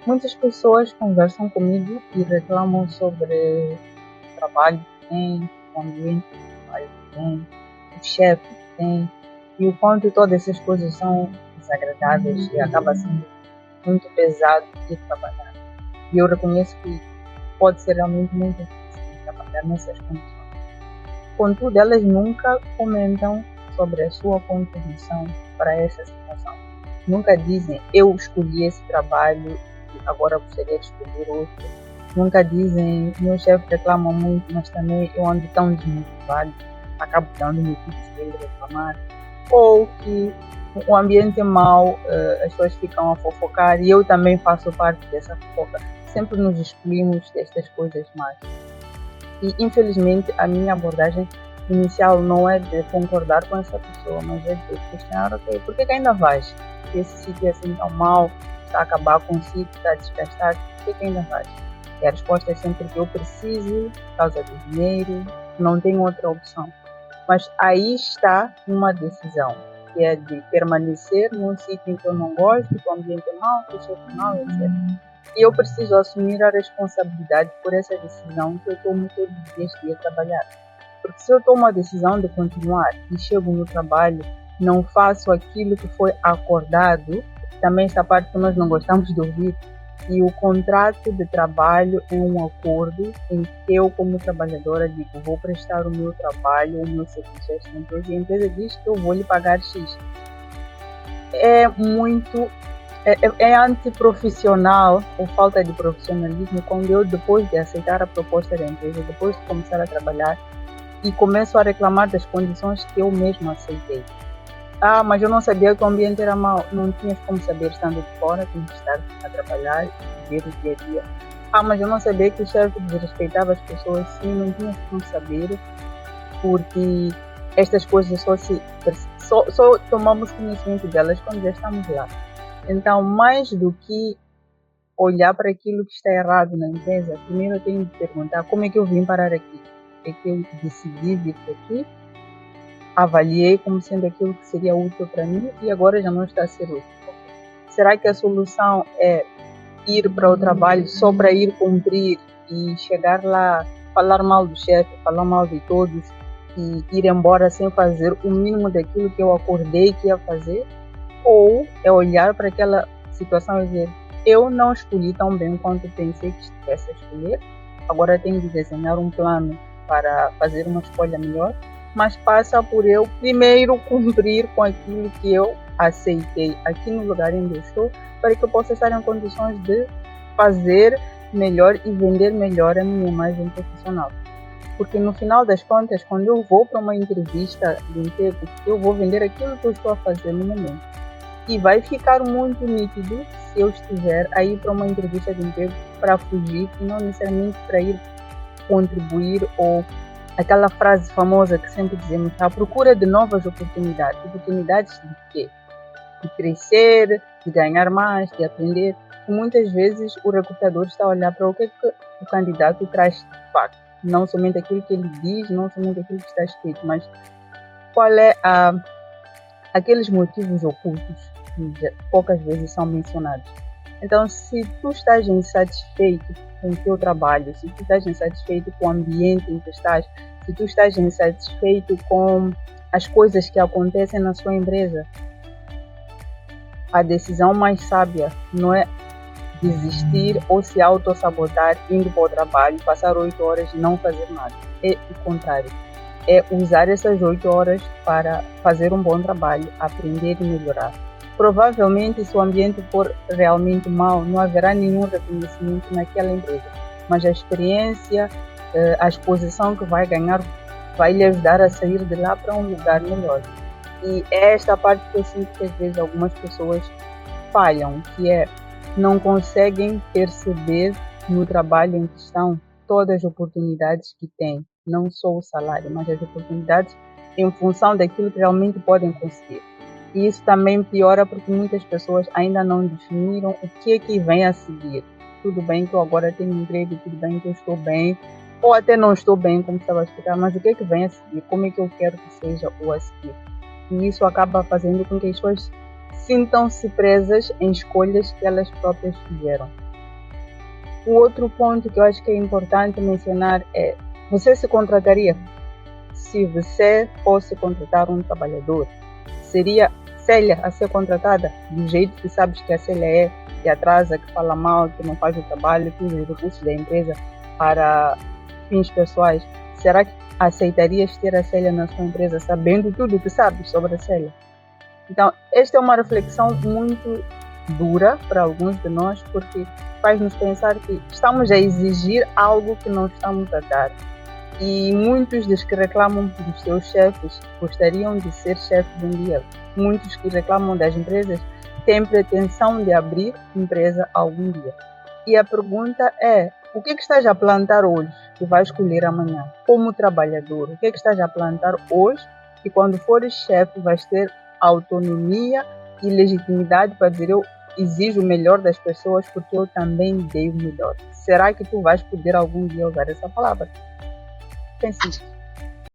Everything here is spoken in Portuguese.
Muitas pessoas conversam comigo e reclamam sobre o trabalho que têm, o ambiente de trabalho que têm, o chefe que têm, e o quanto todas essas coisas são desagradáveis e acaba sendo muito pesado ir trabalhar. E eu reconheço que pode ser realmente muito difícil trabalhar nessas condições. Contudo, elas nunca comentam sobre a sua contribuição para essa situação. Nunca dizem, eu escolhi esse trabalho e agora gostaria de escolher outro. Nunca dizem, meu chefe reclama muito, mas também eu ando tão desmotivado, acabo dando motivos para ele reclamar. Ou que o ambiente é mau, as pessoas ficam a fofocar e eu também faço parte dessa fofoca. Sempre nos excluímos destas coisas más. E infelizmente a minha abordagem inicial não é de concordar com essa pessoa, mas é de questionar, ok, por que ainda vais? Se esse sítio é assim tão mau, está a acabar consigo, está a desgastar, por que ainda vais? E a resposta é sempre que eu preciso, por causa do dinheiro, não tenho outra opção. Mas aí está uma decisão, que é de permanecer num sítio em que eu não gosto, que o ambiente é mau, que o chefe é mau, etc. E eu preciso assumir a responsabilidade por essa decisão que eu tomo todos os dias de ir trabalhar. Porque se eu tomo a decisão de continuar e chego no trabalho, não faço aquilo que foi acordado, também esta parte que nós não gostamos de ouvir, e o contrato de trabalho é um acordo em que eu, como trabalhadora, digo, vou prestar o meu trabalho, o meu serviço a esta empresa, e a empresa diz que eu vou lhe pagar X. É antiprofissional ou falta de profissionalismo quando eu, depois de aceitar a proposta da empresa, depois de começar a trabalhar, e começo a reclamar das condições que eu mesma aceitei. Mas eu não sabia que o ambiente era mau. Não tinhas como saber estando de fora, tinhas que estar a trabalhar e ver o dia a dia. Mas eu não sabia que o chefe desrespeitava as pessoas. Sim, não tinhas como saber, porque estas coisas só tomamos conhecimento delas quando já estamos lá. Então, mais do que olhar para aquilo que está errado na empresa, primeiro eu tenho de perguntar como é que eu vim parar aqui. É que eu decidi vir aqui, avaliei como sendo aquilo que seria útil para mim e agora já não está a ser útil. Será que a solução é ir para o trabalho só para ir cumprir e chegar lá, falar mal do chefe, falar mal de todos e ir embora sem fazer o mínimo daquilo que eu acordei que ia fazer? Ou é olhar para aquela situação e dizer, eu não escolhi tão bem quanto pensei que estivesse a escolher, agora tenho de desenhar um plano para fazer uma escolha melhor, mas passa por eu primeiro cumprir com aquilo que eu aceitei aqui no lugar onde eu estou, para que eu possa estar em condições de fazer melhor e vender melhor a minha imagem profissional. Porque no final das contas, quando eu vou para uma entrevista de emprego, eu vou vender aquilo que eu estou a fazer no momento. E vai ficar muito nítido se eu estiver aí para uma entrevista de emprego para fugir e não necessariamente para ir contribuir, ou aquela frase famosa que sempre dizemos, à procura de novas oportunidades. Oportunidades de quê? De crescer, de ganhar mais, de aprender. E muitas vezes o recrutador está a olhar para o que o candidato traz de facto. Não somente aquilo que ele diz, não somente aquilo que está escrito, mas qual é aqueles motivos ocultos que poucas vezes são mencionados. Então, se tu estás insatisfeito com o teu trabalho, se tu estás insatisfeito com o ambiente em que estás, se tu estás insatisfeito com as coisas que acontecem na sua empresa, a decisão mais sábia não é desistir ou se autossabotar indo para o trabalho, passar 8 horas e não fazer nada. É o contrário. É usar essas 8 horas para fazer um bom trabalho, aprender e melhorar. Provavelmente, se o ambiente for realmente mau, não haverá nenhum reconhecimento naquela empresa. Mas a experiência, a exposição que vai ganhar, vai lhe ajudar a sair de lá para um lugar melhor. E é esta parte que eu sinto que às vezes algumas pessoas falham, que é não conseguem perceber no trabalho em que estão todas as oportunidades que têm, não só o salário, mas as oportunidades em função daquilo que realmente podem conseguir. E isso também piora porque muitas pessoas ainda não definiram o que é que vem a seguir. Tudo bem que eu agora tenho um emprego, tudo bem que eu estou bem, ou até não estou bem, como estava a explicar, mas o que é que vem a seguir? Como é que eu quero que seja o a seguir? E isso acaba fazendo com que as pessoas sintam-se presas em escolhas que elas próprias fizeram. O outro ponto que eu acho que é importante mencionar é: você se contrataria? Se você fosse contratar um trabalhador, seria Célia a ser contratada do jeito que sabes que a Célia é, que atrasa, que fala mal, que não faz o trabalho, que usa os recursos da empresa para fins pessoais? Será que aceitarias ter a Célia na sua empresa sabendo tudo o que sabes sobre a Célia? Então, esta é uma reflexão muito dura para alguns de nós, porque faz-nos pensar que estamos a exigir algo que não estamos a dar. E muitos dos que reclamam dos seus chefes gostariam de ser chefes um dia. Muitos que reclamam das empresas têm pretensão de abrir empresa algum dia. E a pergunta é: o que estás a plantar hoje que vais colher amanhã? Como trabalhador, o que estás a plantar hoje que quando fores chefe vais ter autonomia e legitimidade para dizer: eu exijo o melhor das pessoas porque eu também dei o melhor? Será que tu vais poder algum dia usar essa palavra? Pense nisso.